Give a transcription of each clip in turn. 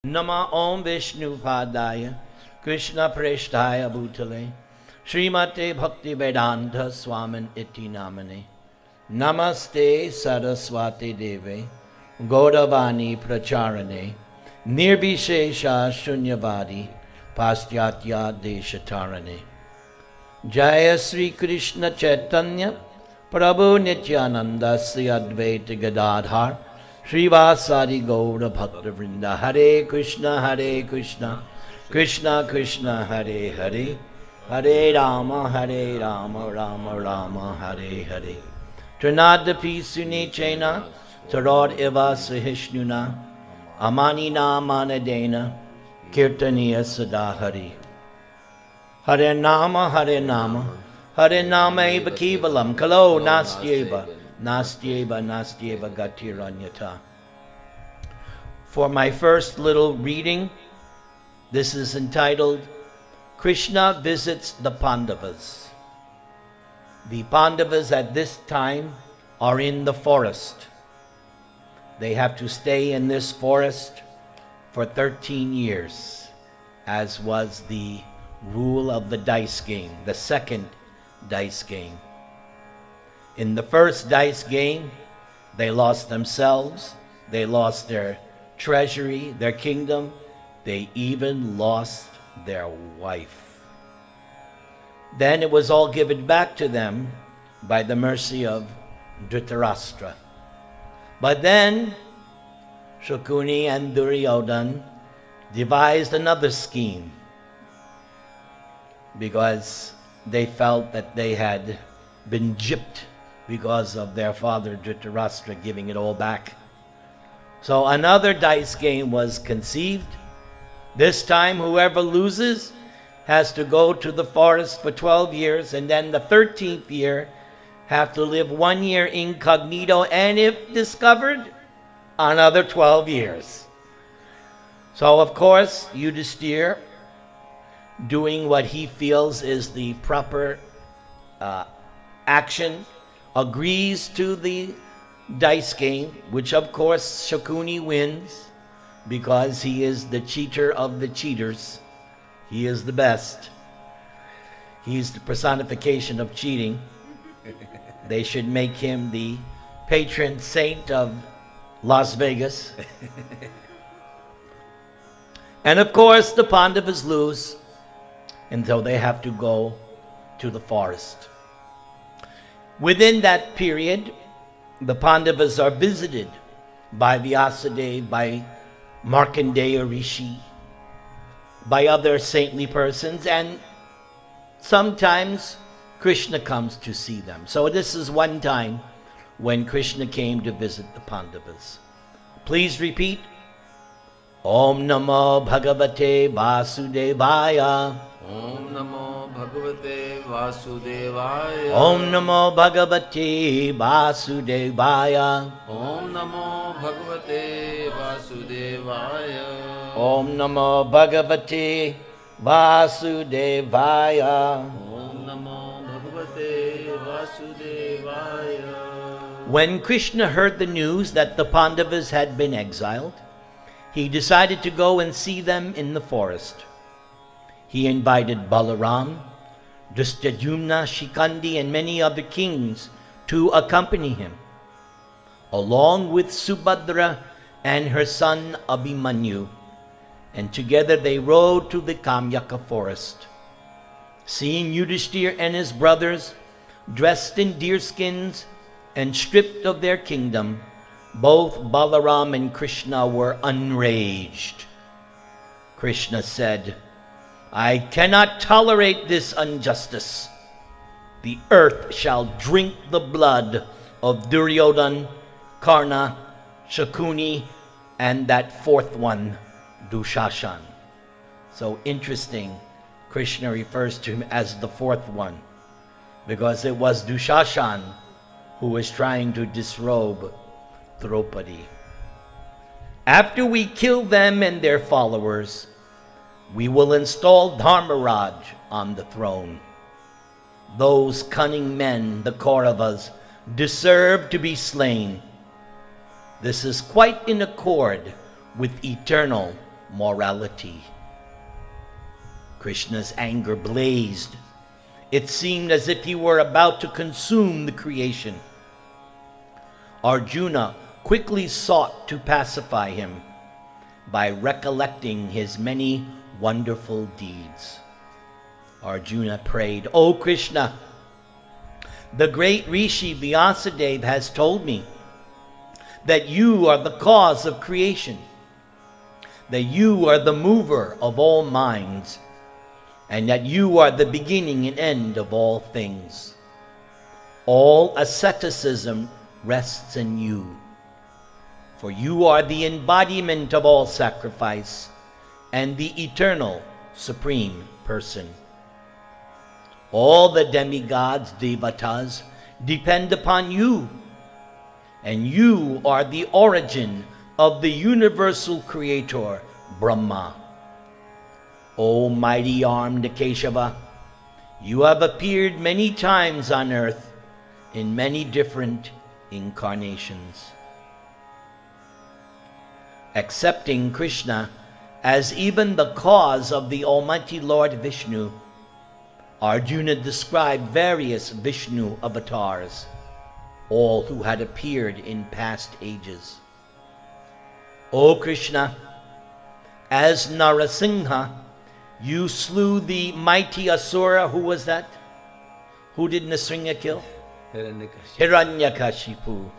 Nama Om Vishnu Padaya Krishna Preshtaya Bhutale Srimate Bhakti Vedanta Swamin Iti Namane Namaste Saraswati Deve Gaudavani Pracharane Nirvishesha Shunyavadi Paschatya Deshatarane Jaya Sri Krishna Chaitanya Prabhu Nityananda Sri Advaita Gadadhar Srivasadi Gaura Bhakta Vrinda Hare Krishna Krishna Krishna Hare Hare Hare Rama Rama Rama Hare Hare Trinadapi Suni Chena Tarod Eva Sahishnuna Amanina Manadena Kirtaniya Sadahari Hare Nama Hare Nama Eva Kivalam Kalo Nastyeva Nastyeva Gatiranyata. For my first little reading, this is entitled Krishna Visits the Pändavas. The Pändavas at this time are in the forest. They have to stay in this forest for 13 years, as was the rule of the dice game, the second dice game. In the first dice game, they lost themselves, they lost their treasury, their kingdom, they even lost their wife. Then it was all given back to them by the mercy of Dhritarashtra. But then Shakuni and Duryodhana devised another scheme because they felt that they had been gypped because of their father Dhritarashtra giving it all back. So another dice game was conceived. This time whoever loses has to go to the forest for 12 years, and then the 13th year have to live 1 year incognito, and if discovered, another 12 years. So of course Yudhishthira, doing what he feels is the proper action, agrees to the dice game, which of course Shakuni wins because he is the cheater of the cheaters. He is the best. He's the personification of cheating. They should make him the patron saint of Las Vegas. And of course the Pandavas lose, and so they have to go to the forest. Within that period, the Pandavas are visited by Vyasadeva, by Markandeya Rishi, by other saintly persons, and sometimes Krishna comes to see them. So this is one time when Krishna came to visit the Pandavas. Please repeat. Om Namo Bhagavate Vasudevaya. Om Namo Bhagavate Vasudevaya. Om Namo Bhagavate Vasudevaya. Om Namo Bhagavate Vasudevaya. Om Namo Bhagavate Vasudevaya. Om Namo Bhagavate Vasudevaya. When Krishna heard the news that the Pandavas had been exiled, he decided to go and see them in the forest. He invited Balaram, Dhristadyumna, Shikandi, and many other kings to accompany him, along with Subhadra and her son Abhimanyu, and together they rode to the Kamyaka forest. Seeing Yudhishthira and his brothers dressed in deerskins and stripped of their kingdom, both Balaram and Krishna were enraged. Krishna said, I cannot tolerate this injustice. The earth shall drink the blood of Duryodhana, Karna, Shakuni, and that fourth one, Dushashan. So interesting, Krishna refers to him as the fourth one, because it was Dushashan who was trying to disrobe Draupadi. After we kill them and their followers, we will install Dharmaraj on the throne. Those cunning men, the Kauravas, deserve to be slain. This is quite in accord with eternal morality. Krishna's anger blazed. It seemed as if he were about to consume the creation. Arjuna quickly sought to pacify him by recollecting his many wonderful deeds. Arjuna prayed, "O Krishna, the great Rishi Vyasadeva has told me that you are the cause of creation, that you are the mover of all minds, and that you are the beginning and end of all things. All asceticism rests in you, for you are the embodiment of all sacrifice and the eternal supreme person. All the demigods, devatas, depend upon you, and you are the origin of the universal creator, Brahma. O mighty-armed Keshava, you have appeared many times on earth in many different incarnations." Accepting Krishna as even the cause of the Almighty Lord Vishnu, Arjuna described various Vishnu avatars, all who had appeared in past ages. "O Krishna, as Narasingha, you slew the mighty Asura." Who was that? Who did Nrsimha kill? Hiranyakashipu.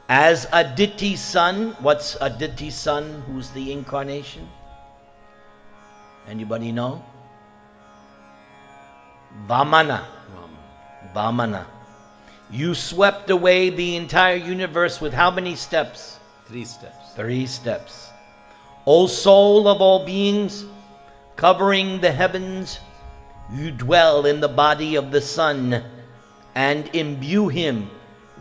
As Aditi's son, what's Aditi's son? Who's the incarnation? Anybody know? Vamana. Vamana. You swept away the entire universe with how many steps? 3 steps. 3 steps. O soul of all beings, covering the heavens, you dwell in the body of the sun and imbue him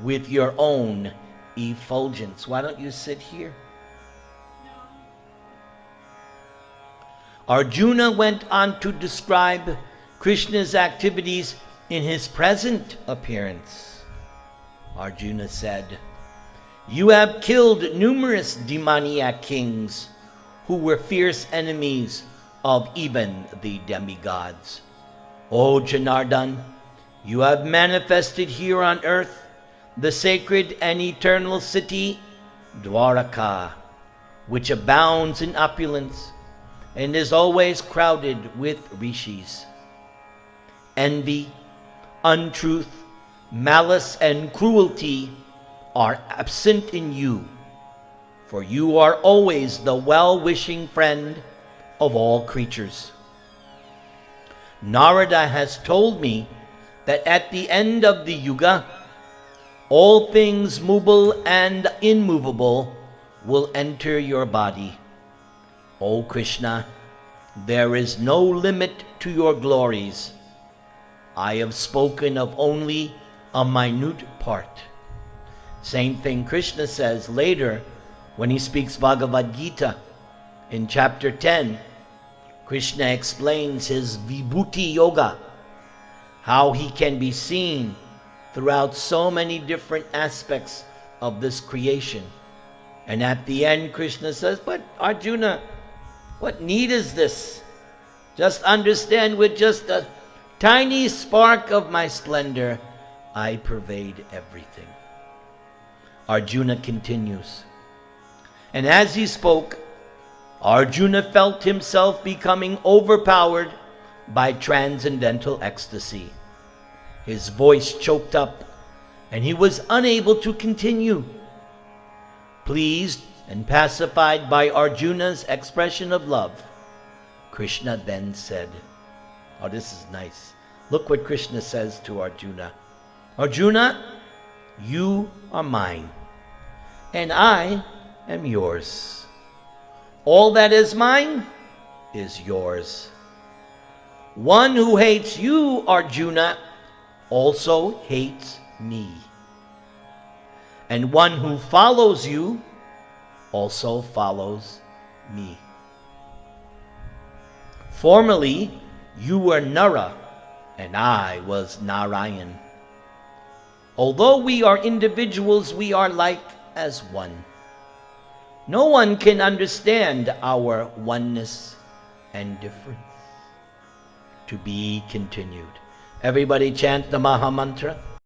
with your own effulgence. Why don't you sit here? Arjuna went on to describe Krishna's activities in his present appearance. Arjuna said, "You have killed numerous demoniac kings who were fierce enemies of even the demigods. O Janardhan, you have manifested here on earth the sacred and eternal city, Dwaraka, which abounds in opulence and is always crowded with rishis. Envy, untruth, malice, and cruelty are absent in you, for you are always the well-wishing friend of all creatures. Narada has told me that at the end of the Yuga, all things movable and immovable will enter your body. O Krishna, there is no limit to your glories. I have spoken of only a minute part." Same thing Krishna says later when he speaks Bhagavad Gita. In chapter 10, Krishna explains his Vibhuti Yoga, how he can be seen throughout so many different aspects of this creation. And at the end, Krishna says, "But Arjuna, what need is this? Just understand, with just a tiny spark of my splendor, I pervade everything." Arjuna continues, and as he spoke, Arjuna felt himself becoming overpowered by transcendental ecstasy. His voice choked up, and he was unable to continue. Pleased and pacified by Arjuna's expression of love, Krishna then said, oh, this is nice. Look what Krishna says to Arjuna. "Arjuna, you are mine, and I am yours. All that is mine is yours. One who hates you, Arjuna, also hates me. And one who follows you also follows me. Formerly, you were Nara, and I was Narayan. Although we are individuals, we are like as one. No one can understand our oneness and difference. To be continued. Everybody chant the Maha Mantra.